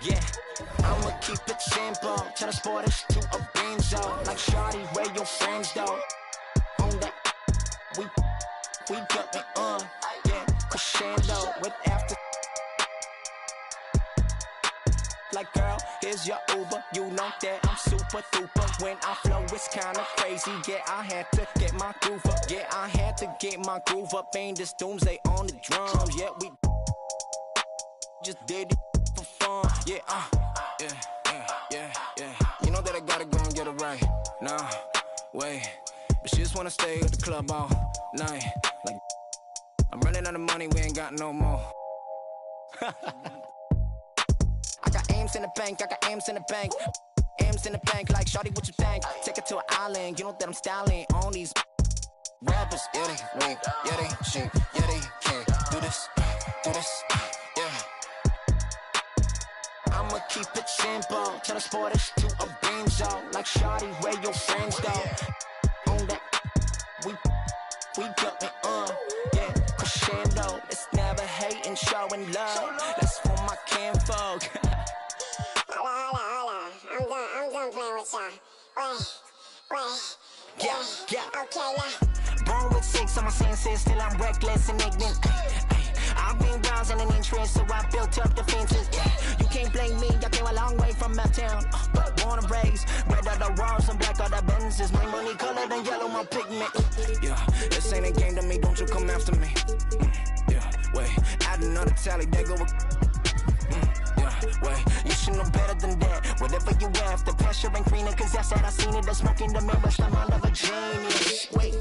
Yeah, I'ma keep it simple. Transport us to a Benzo. Like shawty, where your friends though? On that, we got me on. Yeah, crescendo with after. Like girl, here's your Uber. You know that I'm super duper. When I flow, it's kinda crazy. Yeah, I had to get my groove up. Yeah, I had to get my groove up. Ain't this doomsday on the drums? Yeah, we just did it for fun. Yeah, yeah. You know that I gotta go and get it right. Nah, wait. But she just wanna stay at the club all night. Like, I'm running out of money, we ain't got no more. I got Ames in the bank, I got Ames in the bank. Ames in the bank, like shawty, what you think? Take it to an island, you know that I'm styling on these rappers. Yeah, they wink, yeah, they shake, yeah, they can't do this, yeah. I'ma keep it simple, transport us to a Benzo. Like shawty, where your friends though? On that, we got me on, yeah, crescendo. It's never hating, showing love. That's for my kinfolk. Hola. I'm done playing with y'all. Wait. Yeah. Okay, now. Born with 6 on my senses, still I'm reckless and ignorant. I've been rousing an interest, so I built up defenses. You can't blame me, I came a long way from my town. But born and raised, red are the walls and black are the Benzes. My money colored and yellow, my pigment. Yeah, this ain't a game to me, don't you come after me. Yeah, wait, add another tally, there go wait, you should know better than that. Whatever you have, the pressure ain't greener, cause I said I seen it. The smoke in the mirror, the mind of a genius. Wait,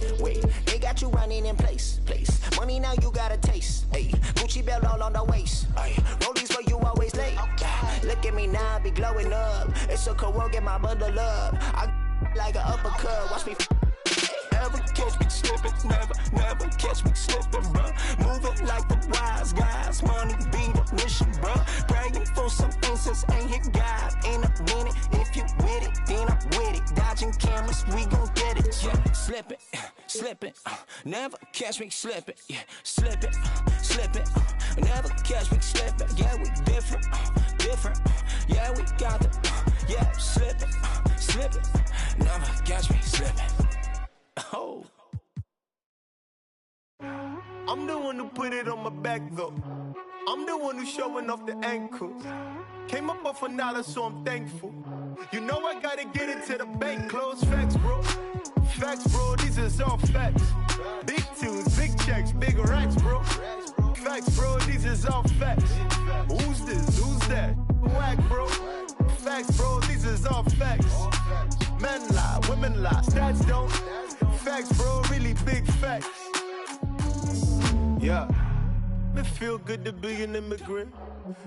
they got you running in place. Money now you got a taste. Ayy, Gucci belt all on the waist. Ayy, rollies for you always late. Look at me now, I be glowing up. It's so cold, get my bundle up. I like an uppercut, watch me. Never catch me slipping, never catch me slipping, bruh. Moving like the wise guys, money be the mission, bruh. Praying for some answers, ain't hit God in a minute. If you with it, then I'm with it. Dodging cameras, we gon' get it. Yeah, slipping, never catch me slipping. Yeah, slipping, never catch me slipping. Yeah, we different. Yeah, we got the, yeah, slipping, never catch me slipping. Oh. I'm the one who put it on my back though. I'm the one who's showing off the ankles. Came up off $1, so I'm thankful. You know I gotta get it to the bank. Close facts, bro. Facts, bro, these is all facts. Big tunes, big checks, big racks, bro. Facts, bro, these is all facts. Who's this? Who's that? Whack, bro. Facts, bro, these is all facts. Men lie, women lie, stats don't. Facts, bro, really big facts. Yeah, it feel good to be an immigrant.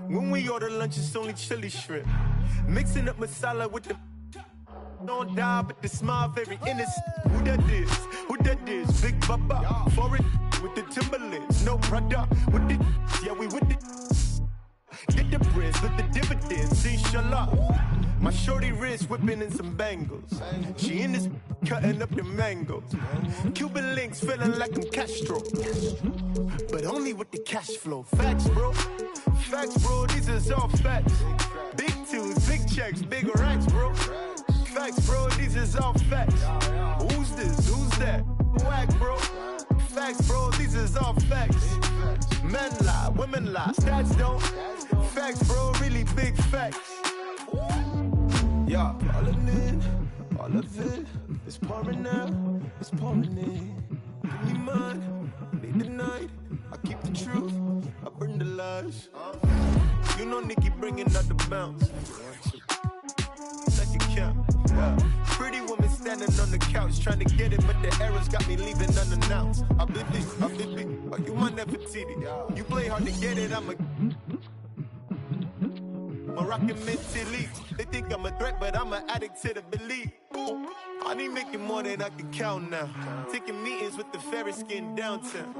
When we order lunch, it's only chili shrimp. Mixing up masala with the don't die, but the smile very innocent. Who that is? Big Baba, foreign with the Timberlands, no brother with the, yeah, we with the. Get the breads with the dividends, inshallah. My shorty wrist whipping in some bangles. She in this cutting up the mangoes. Cuban links feeling like I'm Castro, but only with the cash flow. Facts, bro. These is all facts. Big tunes, big checks, big racks, bro. Facts, bro. These is all facts. Who's this? Who's that? Whack, bro. Facts, bro. These is all facts. Men lie, women lie, stats don't. Facts, bro. Really big facts. Yeah, all of it is pouring out, it's pouring in. Give me mine, lead the night. I keep the truth, I burn the lies. You know Nicki bringing out the bounce. Second count, yeah. Pretty woman standing on the couch trying to get it, but the errors got me leaving unannounced. I been oh, you my Nefertiti. You play hard to get it, I'm a rockin' mentally. They think I'm a threat, but I'm an addict to the belief. I need making more than I can count now. Taking meetings with the fairest skin downtown.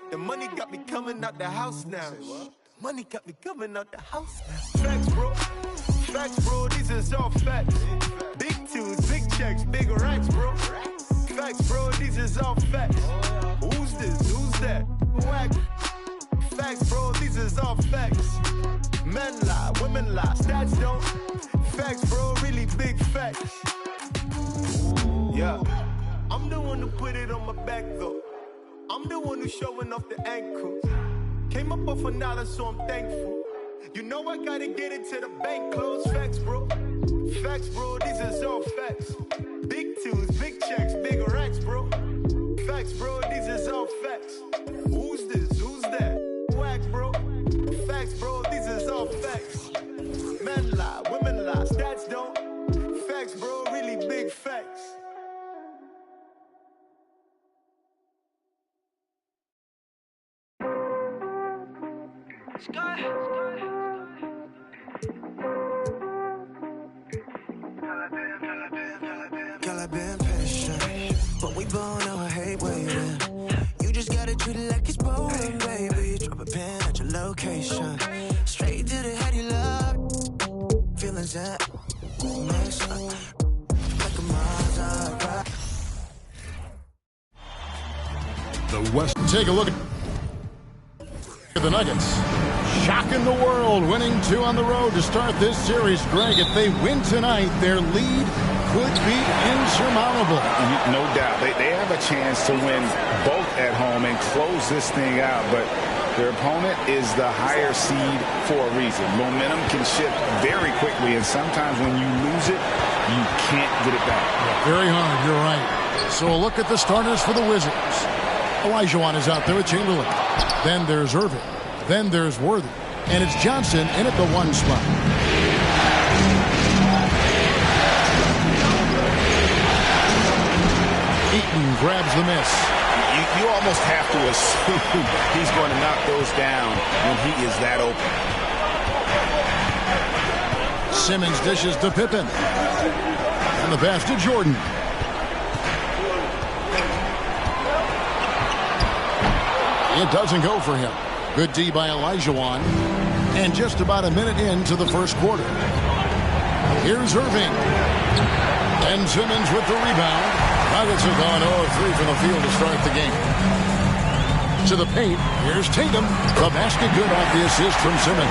The money got me coming out the house now. Money got me coming out the house now. Facts, bro, these is all facts. Big tunes, big checks, big racks, bro. Facts, bro, these is all facts. Who's this? Who's that? Whack. Facts, bro, these is all facts. Men lie, women lie, stats don't. Facts, bro, really big facts. Yeah, I'm the one who put it on my back, though. I'm the one who's showing off the ankles. Came up off $1, so I'm thankful. You know I gotta get it to the bank close. Facts, bro. Facts, bro, these is all facts. Big twos, big checks, big racks, bro. Facts, bro, these is all facts. Who's this? Who's that? Whack, bro. Facts, bro, these is all facts. Men lie, women lie, stats don't. Facts, bro, really big facts. Girl, I've been patient, but we both know I hate waiting. You just gotta treat it like it's boring, baby. Drop a pin at your location. Straight to the head, you love. Feelings that mix up like a Maserati. The West. Take a look at the Nuggets. Shocking the world, winning 2 on the road to start this series. Greg, if they win tonight, their lead could be insurmountable. No doubt. They have a chance to win both at home and close this thing out, but their opponent is the higher seed for a reason. Momentum can shift very quickly, and sometimes when you lose it, you can't get it back. Very hard, you're right. So a look at the starters for the Wizards. Olajuwon is out there with Chamberlain. Then there's Irving. Then there's Worthy. And it's Johnson in at the 1 spot. Eaton grabs the miss. You almost have to assume he's going to knock those down when he is that open. Simmons dishes to Pippen. And the pass to Jordan. It doesn't go for him. Good D by Olajuwon. And just about a minute into the first quarter. Here's Irving. And Simmons with the rebound. Nuggets have gone 0-3 from the field to start the game. To the paint. Here's Tatum. The basket good off the assist from Simmons.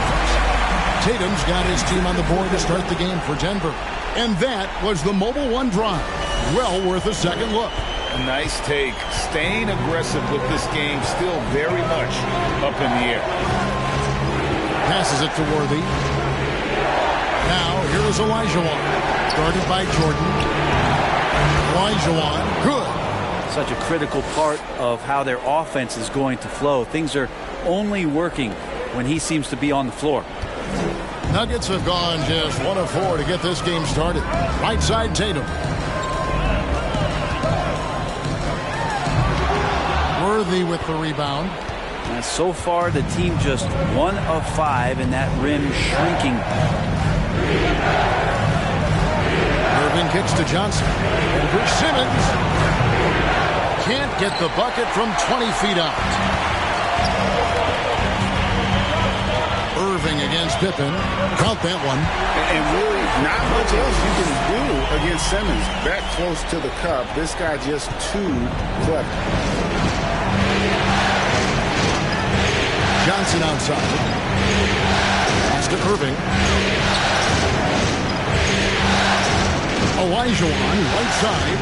Tatum's got his team on the board to start the game for Denver. And that was the Mobile One drive. Well worth a second look. Nice take. Staying aggressive with this game, still very much up in the air. Passes it to Worthy. Now, here is Olajuwon. Guarded by Jordan. Olajuwon, good. Such a critical part of how their offense is going to flow. Things are only working when he seems to be on the floor. Nuggets have gone just 1 of 4 to get this game started. Right side, Tatum. Worthy with the rebound. And so far, the team just 1 of 5 in that rim shrinking. Irving kicks to Johnson. Over Simmons. Can't get the bucket from 20 feet out. Irving against Pippen. Count that one. And really, not much else you can do against Simmons. Back close to the cup. This guy just too clever. Johnson outside. Pass to Irving. Olajuwon, right side.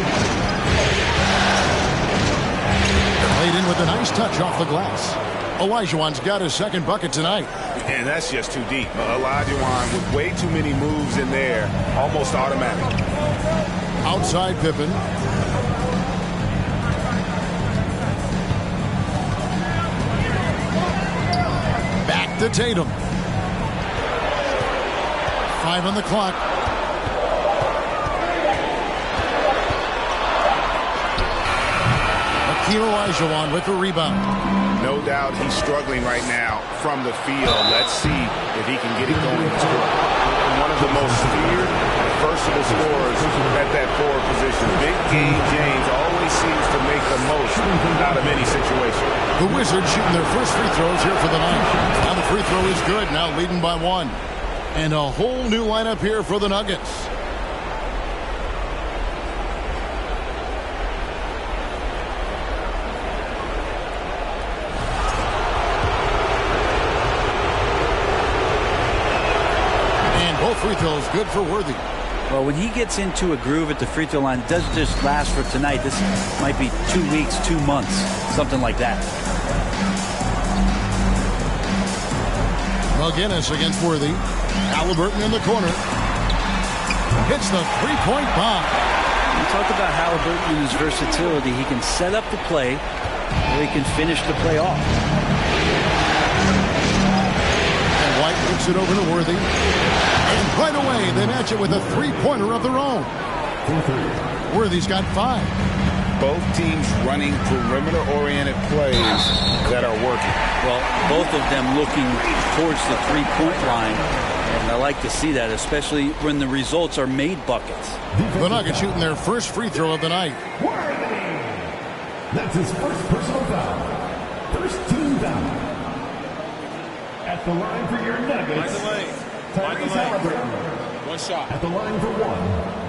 Played in with a nice touch off the glass. Olajuwon's got his second bucket tonight. And that's just too deep. Olajuwon with way too many moves in there. Almost automatic. Outside Pippen. Back to Tatum. 5 on the clock. Hakeem Olajuwon with the rebound. No doubt he's struggling right now from the field. Let's see if he can get it going. One of the most feared, versatile scorers at that forward position. Big game James always seems to make the most out of any situation. The Wizards shooting their first free throws here for the night. Now the free throw is good, now leading by 1. And a whole new lineup here for the Nuggets. free throws good for Worthy. Well, when he gets into a groove at the free throw line, it doesn't just last for tonight. This might be 2 weeks, 2 months, something like that. McGinnis against Worthy. Halliburton in the corner. Hits the three-point bomb. We talked about Halliburton and his versatility. He can set up the play, or he can finish the play off. And White looks it over to Worthy. And right away, they match it with a three-pointer of their own. Worthy's got 5. Both teams running perimeter-oriented plays that are working. Well, both of them looking towards the three-point line. And I like to see that, especially when the results are made buckets. The Nuggets shooting their first free throw of the night. That's his first personal foul. First team foul. At the line for your Nuggets, Tyrese Halliburton. One shot. At the line for 1.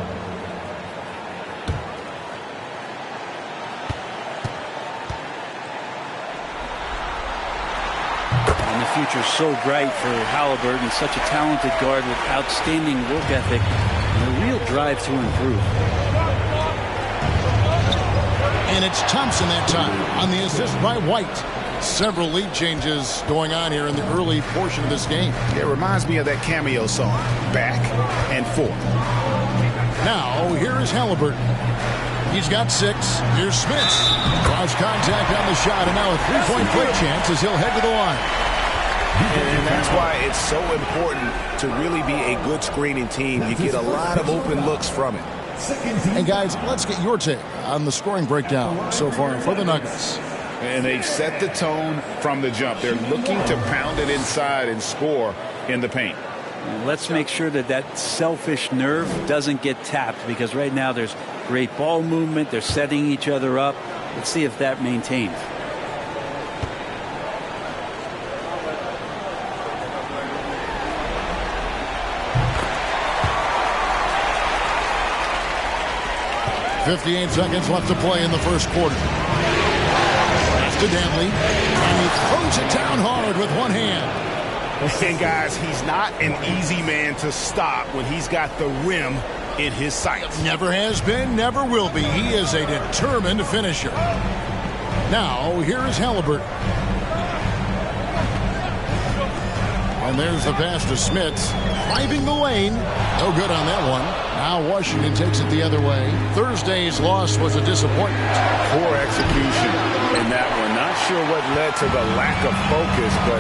And the future's so bright for Halliburton. Such a talented guard with outstanding work ethic and a real drive to improve. And it's Thompson that time on the assist by White. Several lead changes going on here in the early portion of this game. It reminds me of that cameo song, Back and Forth. Now, here is Halliburton. He's got 6. Here's Smith. Cross contact on the shot, and now a three-point play chance as he'll head to the line. And that's why it's so important to really be a good screening team. You get a lot of open looks from it. And guys, let's get your take on the scoring breakdown so far for the Nuggets. And they set the tone from the jump. They're looking to pound it inside and score in the paint. And let's make sure that that selfish nerve doesn't get tapped, because right now there's great ball movement. They're setting each other up. Let's see if that maintains. .58 seconds left to play in the first quarter. Pass to Danley, and he throws it down hard with one hand. And guys, he's not an easy man to stop when he's got the rim in his sights. Never has been, never will be. He is a determined finisher. Now, here is Halliburton. And there's the pass to Smits, driving the lane. No good on that one. Now Washington takes it the other way. Thursday's loss was a disappointment. Poor execution in that one. Not sure what led to the lack of focus, but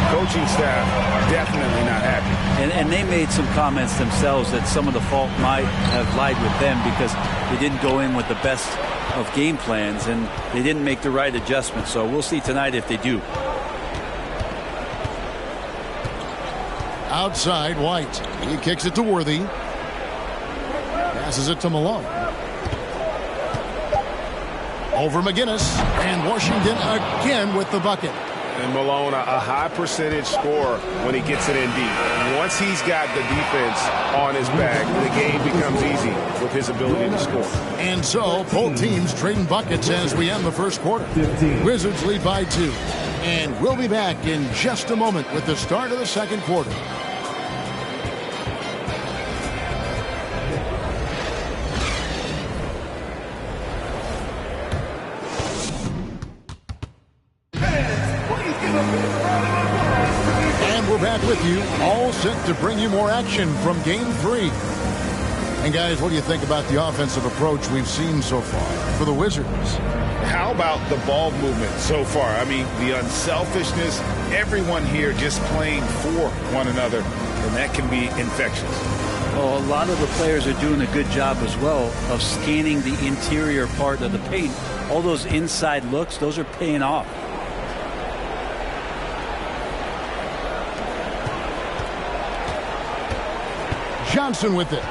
coaching staff definitely not happy. And they made some comments themselves that some of the fault might have lied with them because they didn't go in with the best of game plans and they didn't make the right adjustments. So we'll see tonight if they do. Outside, White. He kicks it to Worthy. Passes it to Malone. Over McGinnis. And Washington again with the bucket. And Malone, a high percentage scorer when he gets it in deep. Once he's got the defense on his back, the game becomes easy with his ability to score. And so, both teams trading buckets as we end the first quarter. Wizards lead by 2. And we'll be back in just a moment with the start of the second quarter. And we're back with you, all set to bring you more action from Game 3. And guys, what do you think about the offensive approach we've seen so far for the Wizards? How about the ball movement so far? I mean, the unselfishness, everyone here just playing for one another, and that can be infectious. Well, a lot of the players are doing a good job as well of scanning the interior part of the paint. All those inside looks, those are paying off. Johnson with it.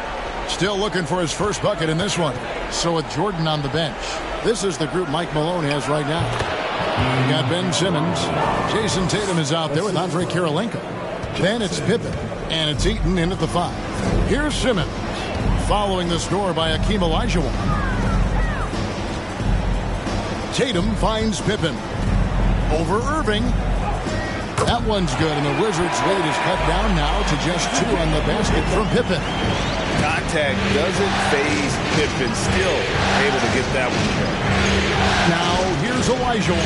Still looking for his first bucket in this one. So with Jordan on the bench, this is the group Mike Malone has right now. We got Ben Simmons. Jason Tatum is out there with Andre Kirilenko. Then it's Pippen. And it's Eaton in at the 5. Here's Simmons. Following the score by Hakeem Olajuwon. Tatum finds Pippen. Over Irving. That one's good, and the Wizards' lead is cut down now to just 2 on the basket from Pippen. Contact doesn't faze Pippen. Still able to get that one. Now, here's Olajuwon.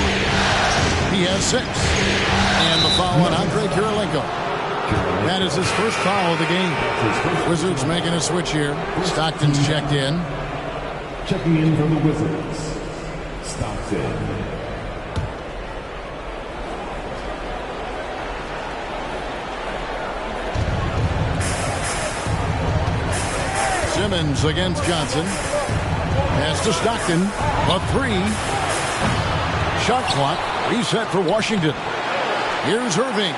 He has 6. And the foul on Andre Kirilenko. That is his first foul of the game. Wizards making a switch here. Stockton's checked in. Checking in from the Wizards, Stockton. Simmons against Johnson. Pass to Stockton. A 3. Shot clock reset for Washington. Here's Irving.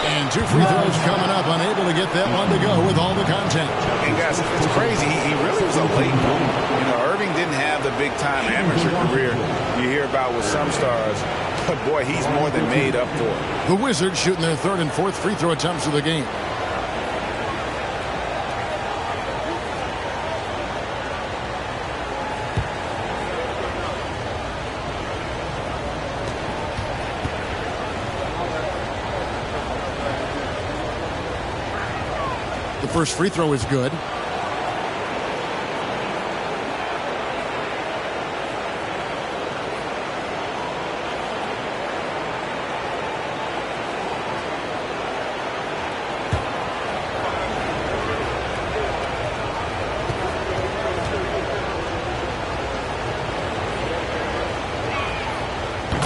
And 2 free throws coming up. Unable to get that one to go with all the contact. And guys, it's crazy. He really was a late bloomer. You know, Irving didn't have the big-time amateur career you hear about with some stars. But, boy, he's more than made up for it. The Wizards shooting their 3rd and 4th free throw attempts of the game. The first free throw is good.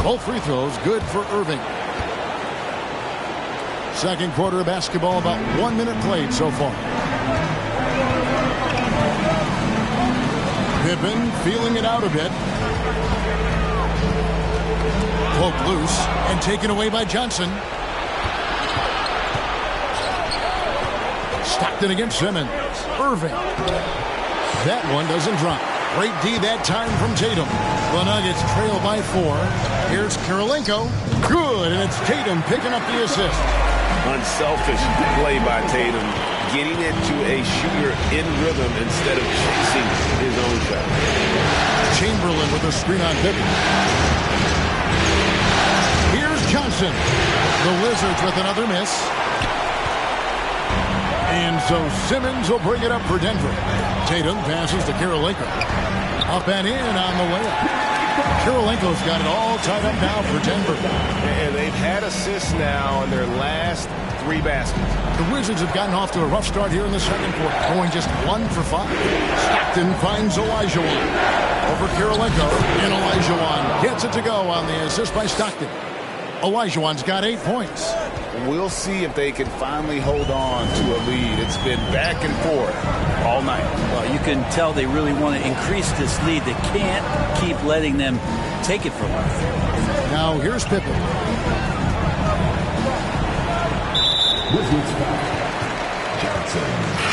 Both free throws good for Irving. Second quarter of basketball, about 1 minute played so far. Pippen feeling it out a bit. Poked loose and taken away by Johnson. Stockton against Simmons. Irving. That one doesn't drop. Great D that time from Tatum. The Nuggets trail by 4. Here's Kirilenko. Good, and it's Tatum picking up the assist. Unselfish play by Tatum, getting it to a shooter in rhythm instead of chasing his own shot. Chamberlain with a screen on Pippen. Here's Johnson. The Wizards with another miss. And so Simmons will bring it up for Denver. Tatum passes to Kirilenko. Up and in on the way up. Kirilenko's got it all tied up now for Denver. And they've had assists now in their last 3 baskets. The Wizards have gotten off to a rough start here in the second quarter, going just 1 for 5. Stockton finds Olajuwon over Kirilenko, and Olajuwon gets it to go on the assist by Stockton. Olajuwon's got 8 points. We'll see if they can finally hold on to a lead. It's been back and forth all night. Well, you can tell they really want to increase this lead. They can't keep letting them take it from them. Now here's Pippen.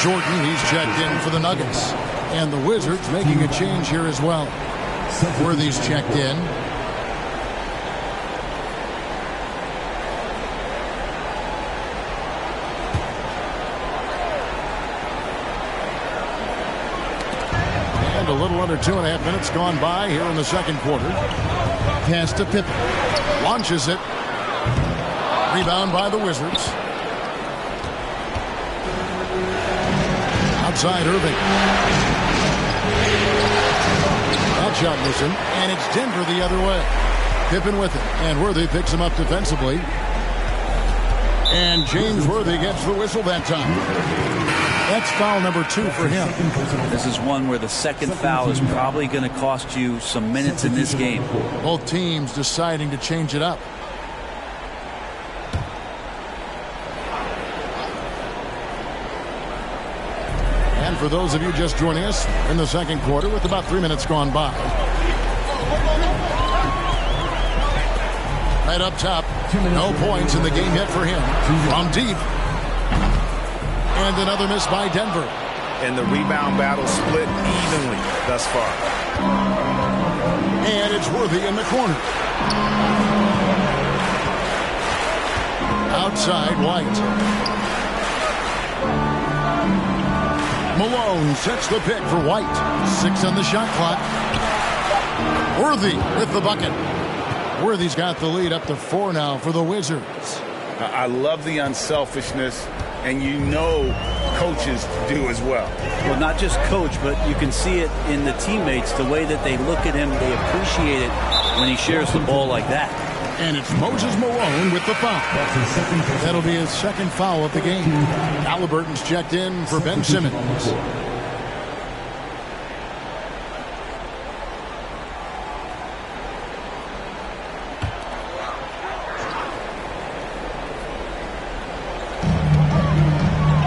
Jordan, he's checked in for the Nuggets. And the Wizards making a change here as well. Worthy's checked in. A little under 2.5 minutes gone by here in the second quarter. Pass to Pippen. Launches it. Rebound by the Wizards. Outside Irving. That shot missing. And it's Denver the other way. Pippen with it. And Worthy picks him up defensively. And James Worthy gets the whistle that time. That's foul number 2 for him. This is one where the second foul is probably going to cost you some minutes in this game. Both teams deciding to change it up. And for those of you just joining us in the second quarter with about 3 minutes gone by. Right up top, no points in the game yet for him. From deep. And another miss by Denver. And the rebound battle split evenly thus far. And it's Worthy in the corner. Outside White. Malone sets the pick for White. 6 on the shot clock. Worthy with the bucket. Worthy's got the lead up to 4 now for the Wizards. I love the unselfishness, and you know coaches do as well. Well, not just coach, but you can see it in the teammates, the way that they look at him. They appreciate it when he shares the ball like that. And it's Moses Malone with the foul. That'll be his second foul of the game. Halliburton's checked in for Ben Simmons.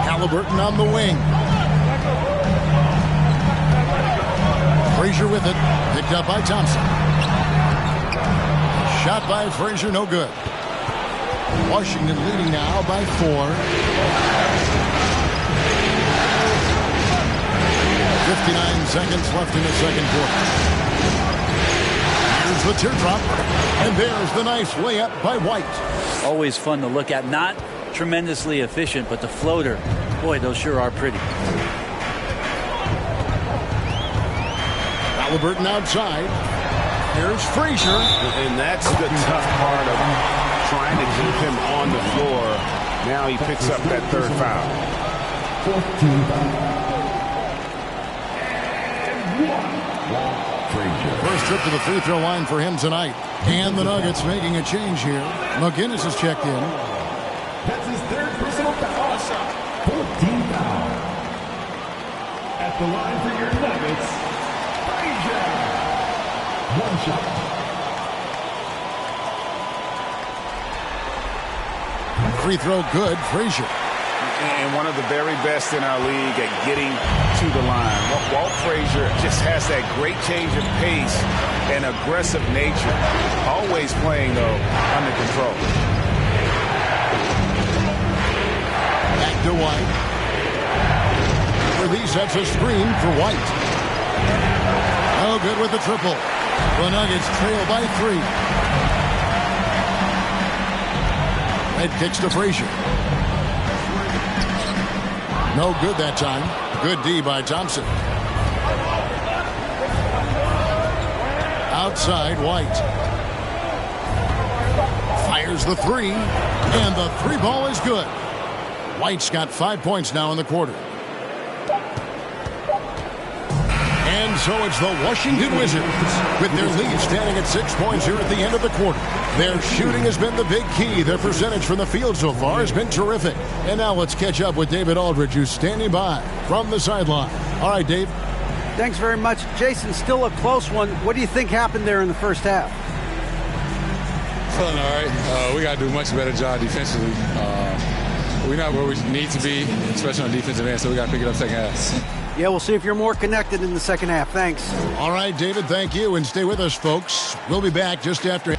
Halliburton on the wing. Frazier with it. Picked up by Thompson. Shot by Frazier, no good. Washington leading now by 4. 59 seconds left in the second quarter. Here's the teardrop. And there's the nice layup by White. Always fun to look at. Not tremendously efficient, but the floater, boy, those sure are pretty. Halliburton outside. Here's Frazier. And that's the tough part of trying to keep him on the floor. Now he picks up that third foul. First trip to the free throw line for him tonight. And the Nuggets making a change here. McGinnis has checked in. That's his third personal foul. 14 foul. At the line for your Nuggets, Frazier. One shot. Free throw good, Frazier. And one of the very best in our league at getting to the line. Walt Frazier just has that great change of pace and aggressive nature. Always playing, though, under control. Back to White. Worthy sets a screen for White. Oh, good with the triple. The Nuggets trail by 3. Red kicks to Frazier. No good that time. Good D by Thompson. Outside, White. Fires the 3. And the 3 ball is good. White's got 5 points now in the quarter. And so it's the Washington Wizards with their lead standing at 6 points here at the end of the quarter. Their shooting has been the big key. Their percentage from the field so far has been terrific. And now let's catch up with David Aldridge, who's standing by from the sideline. All right, Dave. Thanks very much. Jason, still a close one. What do you think happened there in the first half? Feeling all right. We got to do a much better job defensively. We're not where we need to be, especially on defensive end, so we got to pick it up second half. Yeah, we'll see if you're more connected in the second half. Thanks. All right, David, thank you. And stay with us, folks. We'll be back just after.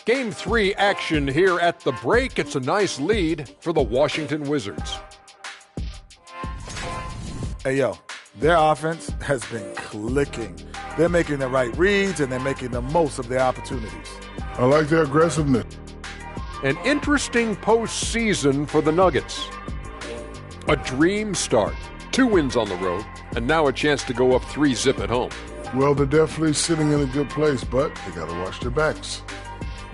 Game 3 action here at the break. It's a nice lead for the Washington Wizards. Hey, yo, their offense has been clicking. They're making the right reads, and they're making the most of their opportunities. I like their aggressiveness. An interesting postseason for the Nuggets. A dream start. 2 wins on the road, and now a chance to go up 3-zip at home. Well, they're definitely sitting in a good place, but they got to watch their backs.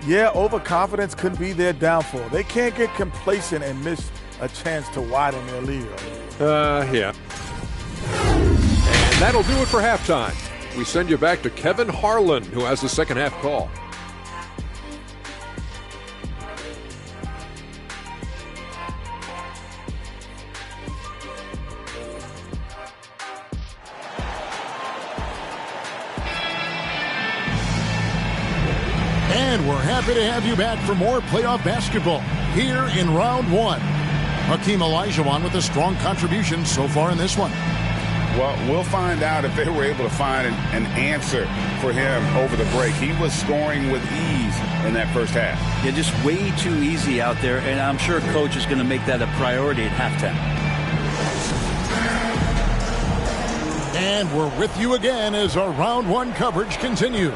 Yeah, overconfidence could be their downfall. They can't get complacent and miss a chance to widen their lead. Yeah. And that'll do it for halftime. We send you back to Kevin Harlan, who has the second half call. And we're happy to have you back for more playoff basketball here in round 1. Hakeem Olajuwon with a strong contribution so far in this one. Well, we'll find out if they were able to find an answer for him over the break. He was scoring with ease in that first half. Yeah, just way too easy out there, and I'm sure Coach is going to make that a priority at halftime. And we're with you again as our round 1 coverage continues.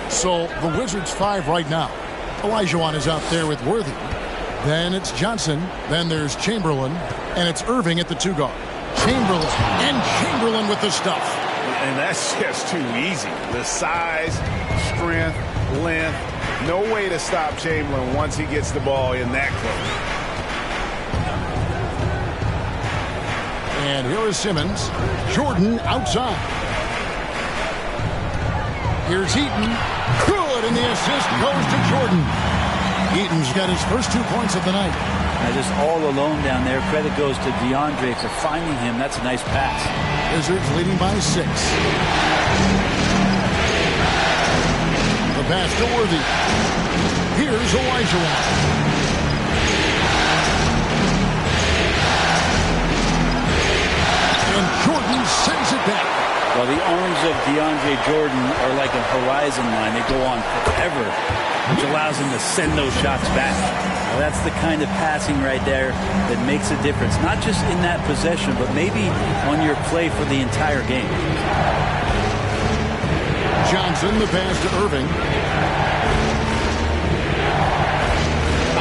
So the Wizards 5 right now. Olajuwon is out there with Worthy. Then it's Johnson. Then there's Chamberlain. And it's Irving at the 2 guard. Chamberlain with the stuff. And that's just too easy. The size, strength, length, no way to stop Chamberlain once he gets the ball in that close. And here is Simmons. Jordan outside. Here's Eaton. Good, and the assist goes to Jordan. Eaton's got his first 2 points of the night. Now just all alone down there. Credit goes to DeAndre for finding him. That's a nice pass. Wizards leading by 6. The pass to Worthy. Here's Olajuwon. And Jordan sends it back. Well, the arms of DeAndre Jordan are like a horizon line. They go on forever, which allows him to send those shots back. Well, that's the kind of passing right there that makes a difference, not just in that possession, but maybe on your play for the entire game. Johnson, the pass to Irving.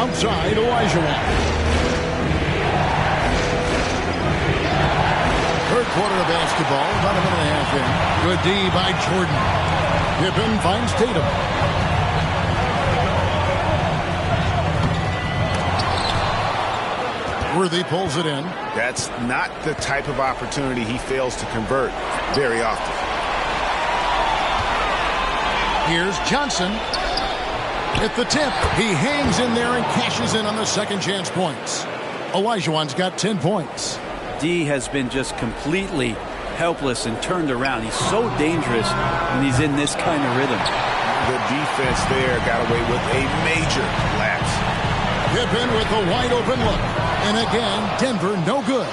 Outside, Olajuwon. Third quarter of basketball, about a minute and a half in. Good D by Jordan. Pippen finds Tatum. Worthy pulls it in. That's not the type of opportunity he fails to convert very often. Here's Johnson. At the tip, he hangs in there and cashes in on the second chance points. Olajuwon's got 10 points. D has been just completely helpless and turned around. He's so dangerous when he's in this kind of rhythm. The defense there got away with a major lapse. Pippen with a wide open look. And again, Denver no good.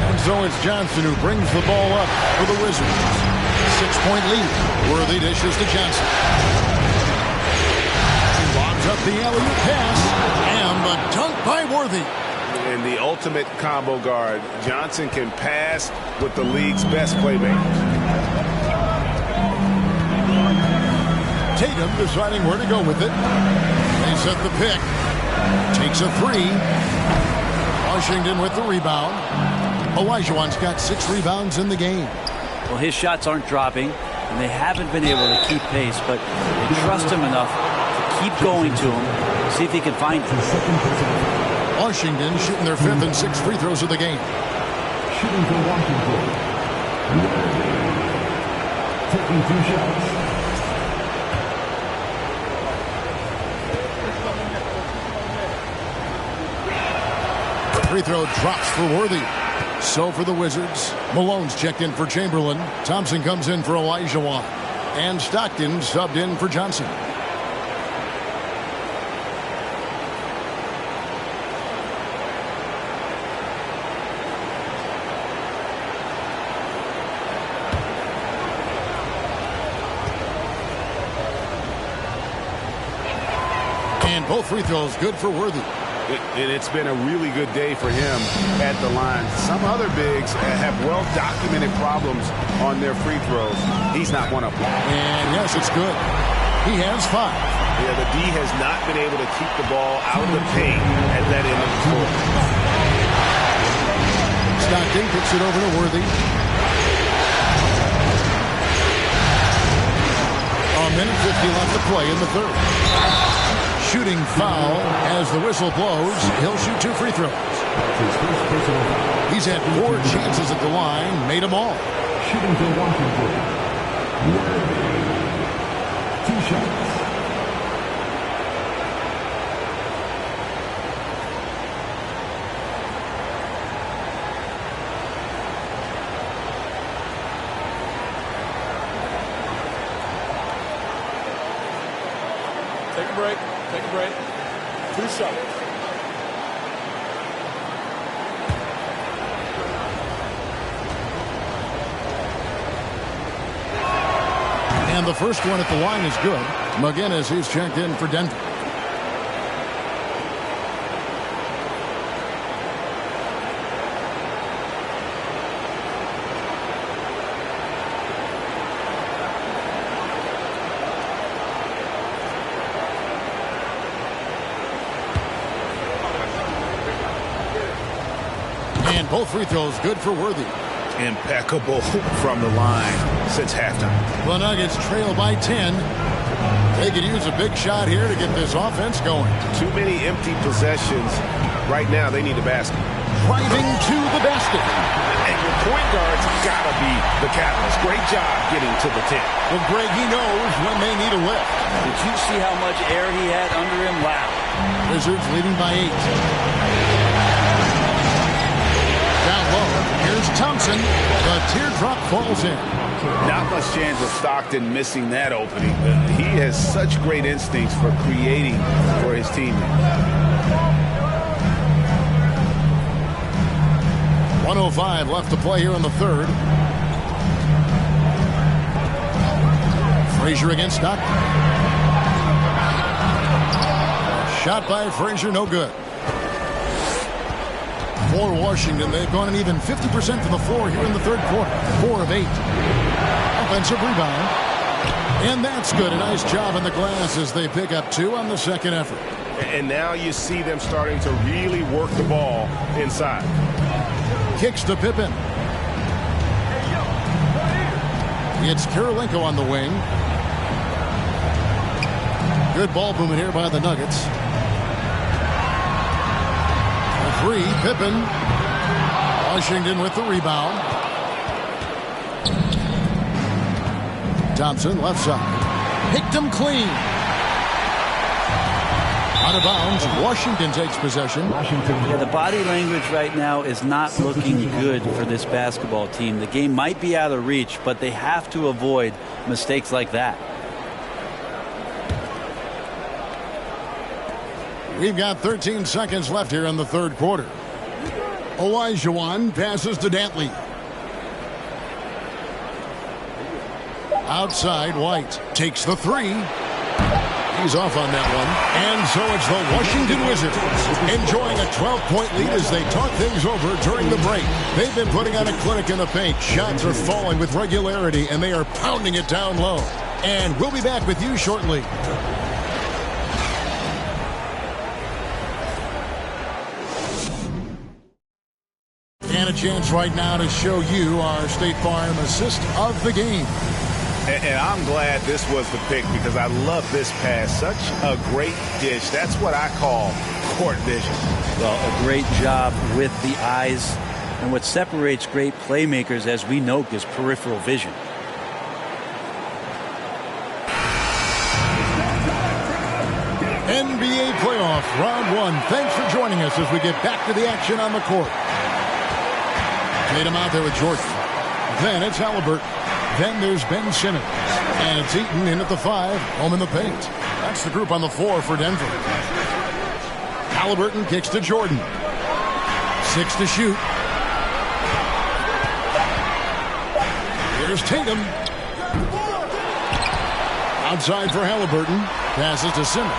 And so it's Johnson who brings the ball up for the Wizards. 6-point lead. Worthy dishes to Johnson. He lobs up the alley-oop pass. And the dunk by Worthy. In the ultimate combo guard, Johnson can pass with the league's best playmakers. Tatum deciding where to go with it. They set the pick. Takes a 3. Washington with the rebound. Olajuwon's got 6 rebounds in the game. Well, his shots aren't dropping, and they haven't been able to keep pace, but they trust him enough to keep going to him, see if he can find it. Washington shooting their 5th and 6th free throws of the game. Shooting for Washington. Taking 2 shots. Free throw drops for Worthy. So for the Wizards, Malone's checked in for Chamberlain. Thompson comes in for Olajuwon. And Stockton subbed in for Johnson. And both free throws good for Worthy. And it's been a really good day for him at the line. Some other bigs have well-documented problems on their free throws. He's not one of them. And yes, it's good. He has 5. Yeah, the D has not been able to keep the ball out of the paint at that end of the court. Stockton kicks it over to Worthy. A minute 50 left to play in the third. Shooting foul as the whistle blows. He'll shoot 2 free throws. He's had 4 chances at the line, made them all. Shooting for Washington. 2 shots. Take a break. Take a break. 2 shots. And the first one at the line is good. McGinnis is checked in for Denver. And both free throws good for Worthy. impeccable from the line since halftime. The Nuggets trail by 10. They could use a big shot here to get this offense going. Too many empty possessions. Right now, they need a basket. Driving to the basket. And your point guard's got to be the catalyst. Great job getting to the tip. Well, Greg, he knows when they need a lift. Did you see how much air he had under him? Wow. Wizards leading by 8. Down low. Here's Thompson. The teardrop falls in. Not much chance of Stockton missing that opening. He has such great instincts for creating for his teammates. 1:05 left to play here in the third. Frazier against Stockton. Shot by Frazier, no good. For Washington, they've gone an even 50% from the floor here in the third quarter. 4 of 8. Offensive rebound. And that's good. A nice job in the glass as they pick up 2 on the second effort. And now you see them starting to really work the ball inside. Kicks to Pippen. It's Kirilenko on the wing. Good ball movement here by the Nuggets. A 3, Pippen. Washington with the rebound. Thompson, left side. Picked him clean. Out of bounds. Washington takes possession. Yeah, the body language right now is not looking good for this basketball team. The game might be out of reach, but they have to avoid mistakes like that. We've got 13 seconds left here in the third quarter. Olajuwon passes to Dantley. Outside, White takes the 3. He's off on that one. And so it's the Washington Wizards enjoying a 12-point lead as they talk things over during the break. They've been putting on a clinic in the paint. Shots are falling with regularity, and they are pounding it down low. And we'll be back with you shortly. And a chance right now to show you our State Farm assist of the game. And I'm glad this was the pick because I love this pass. Such a great dish. That's what I call court vision. Well, a great job with the eyes. And what separates great playmakers, as we know, is peripheral vision. NBA playoff round 1. Thanks for joining us as we get back to the action on the court. Tatum out there with Jordan. Then it's Halliburton. Then there's Ben Simmons. And it's Eaton in at the 5, home in the paint. That's the group on the floor for Denver. Halliburton kicks to Jordan. 6 to shoot. Here's Tatum. Outside for Halliburton. Passes to Simmons.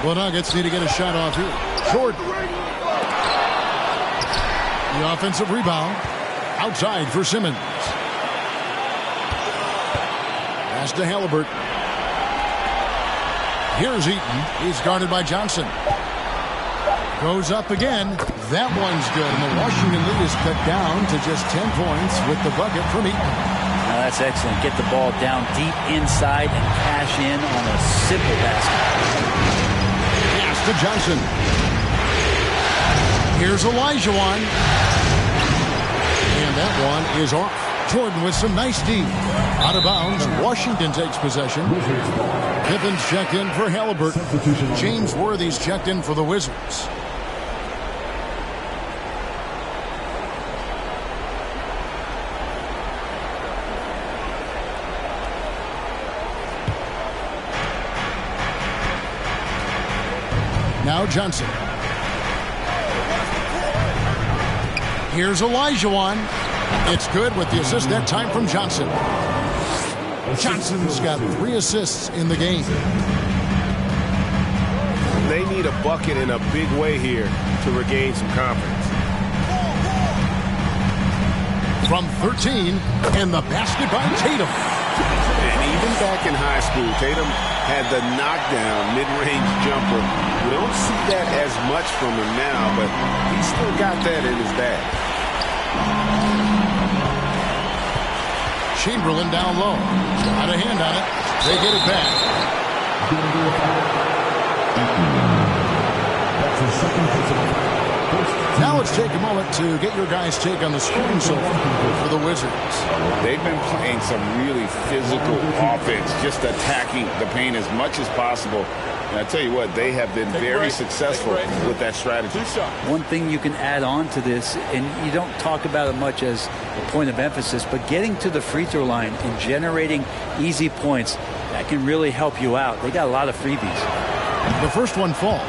The Nuggets need to get a shot off here. Jordan. The offensive rebound. Outside for Simmons. Pass to Halliburton. Here's Eaton. He's guarded by Johnson. Goes up again. That one's good. And the Washington lead is cut down to just 10 points with the bucket from Eaton. Now that's excellent. Get the ball down deep inside and cash in on a simple basket. To Johnson. Here's Olajuwon. And that one is off. Jordan with some nice D. Out of bounds. Washington takes possession. Pippen's checked in for Halliburton. James Worthy's checked in for the Wizards. Now Johnson. Here's Olajuwon. It's good with the assist that time from Johnson. Johnson's got 3 assists in the game. They need a bucket in a big way here to regain some confidence. From 13, and the basket by Tatum. And even back in high school, Tatum had the knockdown mid-range jumper. We don't see that as much from him now, but he's still got that in his bag. Chamberlain down low. Got a hand on it. They get it back. That's the second personal. Now let's take a moment to get your guys' take on the scoring so far for the Wizards. They've been playing some really physical offense, just attacking the paint as much as possible. And I tell you what, they have been very successful with that strategy. One thing you can add on to this, and you don't talk about it much as a point of emphasis, but getting to the free throw line and generating easy points, that can really help you out. They got a lot of freebies. The first one falls.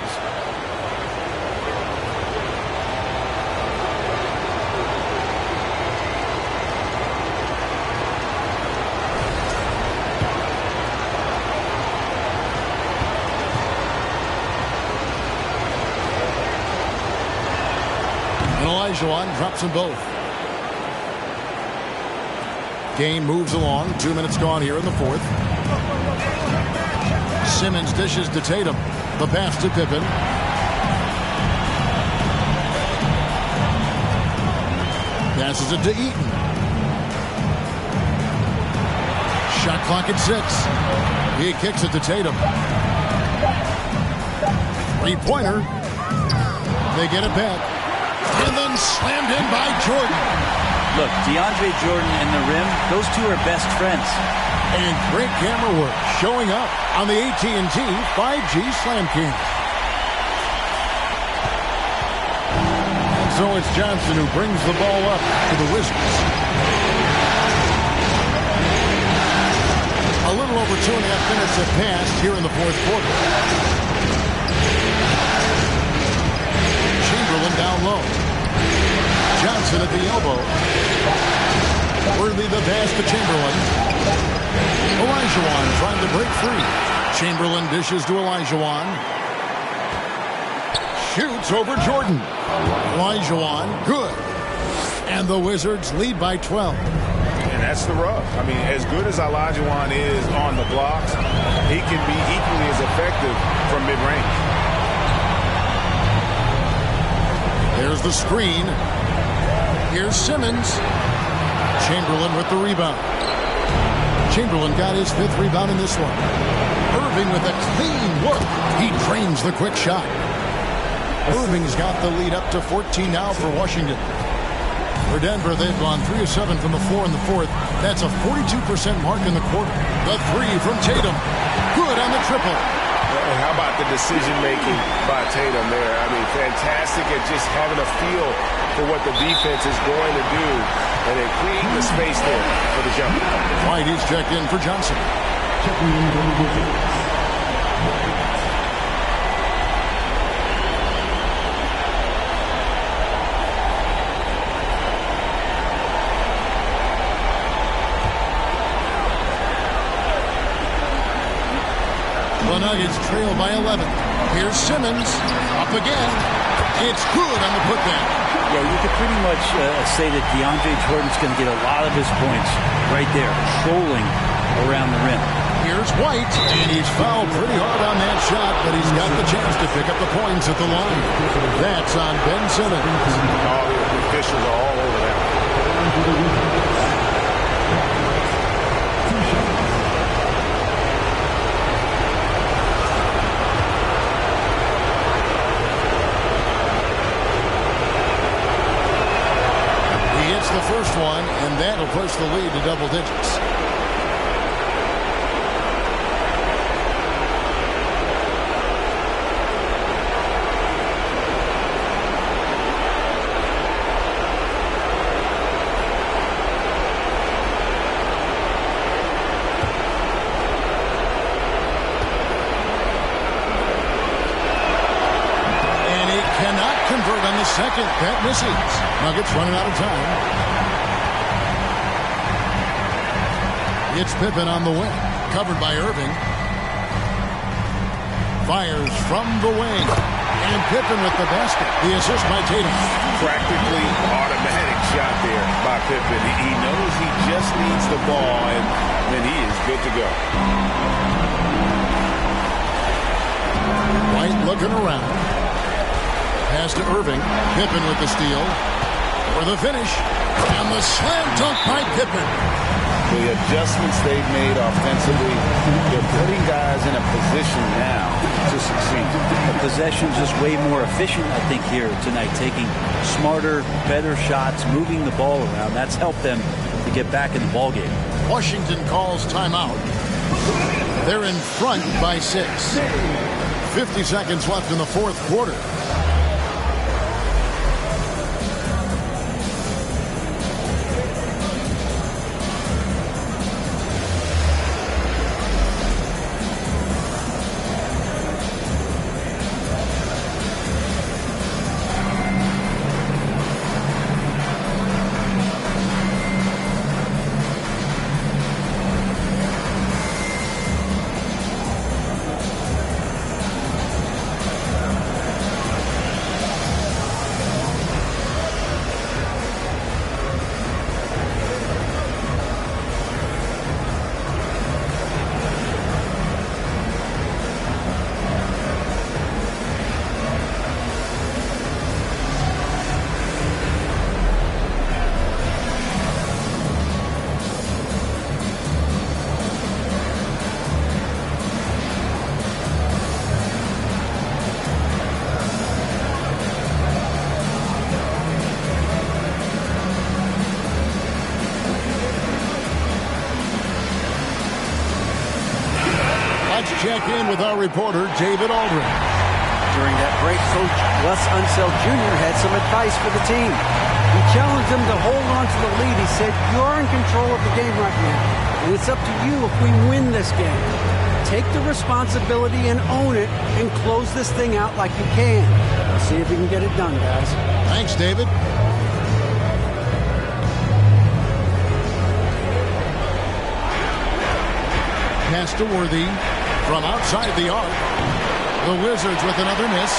Olajuwon drops them both. Game moves along. 2 minutes gone here in the fourth. Simmons dishes to Tatum. The pass to Pippen. Passes it to Eaton. Shot clock at 6. He kicks it to Tatum. Three-pointer. They get it back. And then slammed in by Jordan. Look, DeAndre Jordan and the rim, those two are best friends. And great camera work showing up on the AT&T 5G Slam King. And so it's Johnson who brings the ball up to the Wizards. A little over 2.5 minutes have passed here in the fourth quarter. Chamberlain down low. Johnson at the elbow. Worthy the pass to Chamberlain. Olajuwon trying to break free. Chamberlain dishes to Olajuwon. Shoots over Jordan. Olajuwon, good. And the Wizards lead by 12. And that's the rub. I mean, as good as Olajuwon is on the blocks, he can be equally as effective from mid-range. There's the screen. Here's Simmons. Chamberlain with the rebound. Chamberlain got his 5th rebound in this one. Irving with a clean look. He drains the quick shot. Irving's got the lead up to 14 now for Washington. For Denver, they've gone 3 of 7 from the floor in the fourth. That's a 42% mark in the quarter. The 3 from Tatum. Good on the triple. And how about the decision-making by Tatum there? I mean, fantastic at just having a feel for what the defense is going to do and then creating the space there for the jumper. White is checked in for Johnson. Checking in for the Wizards. The Nuggets trail by 11. Here's Simmons. Up again. It's good on the putback. Yeah, you could pretty much say that DeAndre Jordan's going to get a lot of his points right there, trolling around the rim. Here's White, and he's fouled pretty hard on that shot, but he's got the chance to pick up the points at the line. That's on Ben Simmons. All the officials are all over that. The first one, and that'll push the lead to double digits. And he cannot convert on the second. That misses. Nuggets running out of time. It's Pippen on the wing. Covered by Irving. Fires from the wing. And Pippen with the basket. The assist by Tatum. Practically automatic shot there by Pippen. He knows he just needs the ball, and then he is good to go. White looking around. Pass to Irving. Pippen with the steal. For the finish. And the slam dunk by Pippen. The adjustments they've made offensively, they're putting guys in a position now to succeed. The possession's just way more efficient, I think, here tonight. Taking smarter, better shots, moving the ball around. That's helped them to get back in the ballgame. Washington calls timeout. They're in front by 6. 50 seconds left in the fourth quarter. Check in with our reporter, David Aldrin. During that break, Coach Wes Unseld Jr. had some advice for the team. He challenged them to hold on to the lead. He said, you're in control of the game right now, and it's up to you if we win this game. Take the responsibility and own it and close this thing out like you can. See if you can get it done, guys. Thanks, David. Pass to Worthy. From outside the arc, the Wizards with another miss.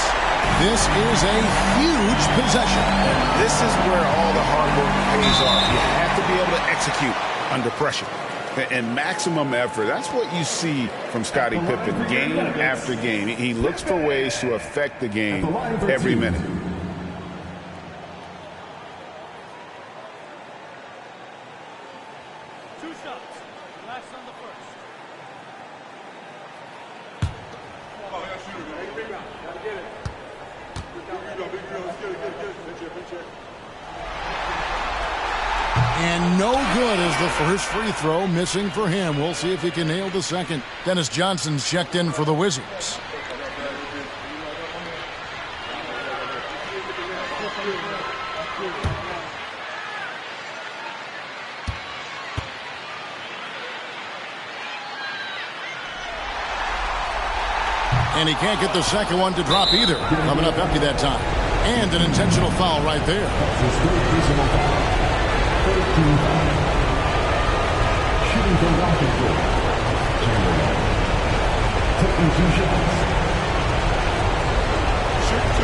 This is a huge possession. This is where all the hard work pays off. You have to be able to execute under pressure and maximum effort. That's what you see from Scottie Pippen game after game. He looks for ways to affect the game every minute. And no good as the first free throw missing for him. We'll see if he can nail the second. Dennis Johnson's checked in for the Wizards. And he can't get the second one to drop either. Coming up empty that time. And an intentional foul right there. Shooting for Washington. Taking 2 shots. Shoot 2.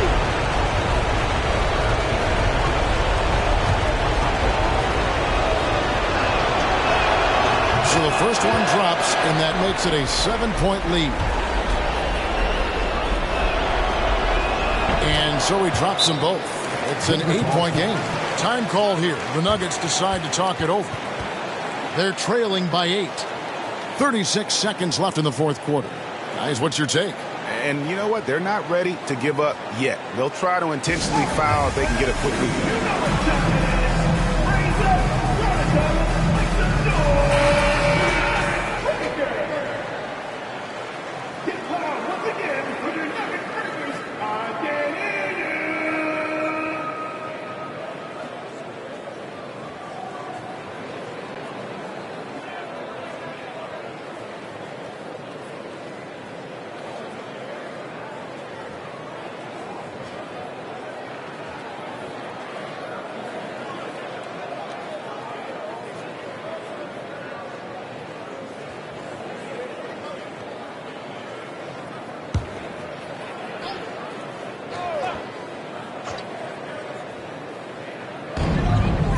So the first one drops, and that makes it a 7-point lead. And so he drops them both. It's an 8-point game. Time called here. The Nuggets decide to talk it over. They're trailing by 8. 36 seconds left in the fourth quarter. Guys, what's your take? And you know what? They're not ready to give up yet. They'll try to intentionally foul if they can get a quick lead.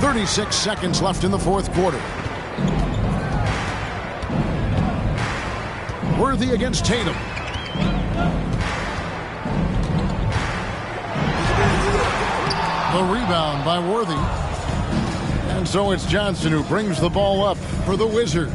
36 seconds left in the fourth quarter. Worthy against Tatum. The rebound by Worthy. And so it's Johnson who brings the ball up for the Wizards.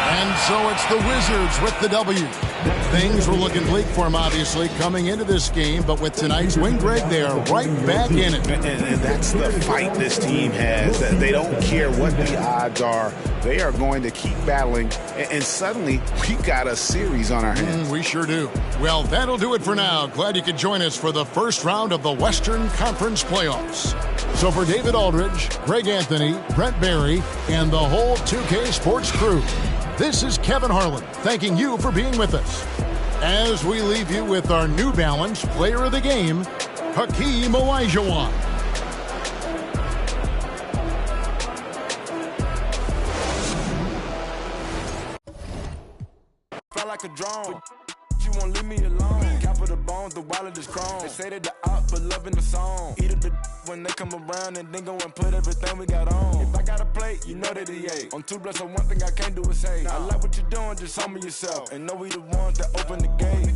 And so it's the Wizards with the W. Things were looking bleak for them, obviously, coming into this game, but with tonight's win, Greg, they are right back in it. And that's the fight this team has. They don't care what the odds are. They are going to keep battling, and suddenly we got a series on our hands. We sure do. Well, that'll do it for now. Glad you could join us for the first round of the Western Conference playoffs. So for David Aldridge, Greg Anthony, Brent Barry, and the whole 2K Sports crew, this is Kevin Harlan thanking you for being with us as we leave you with our New Balance Player of the Game, Hakeem Olajuwon. Felt like a drone. You won't leave me alone. Cap of the bones, the wallet is chrome. They say that the op, but loving the song. Eat up the when they come around and then go and put everything we got on. If I got a plate, you know that he ate. On 2 blocks, so one thing I can't do is say, I like what you're doing, just humble yourself. And know we the ones that open the gate.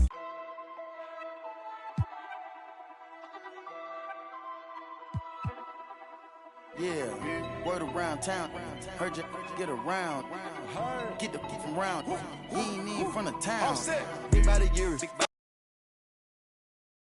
Yeah, word around town. Heard you get around. Get the from round. He ain't even from the town. Big body years.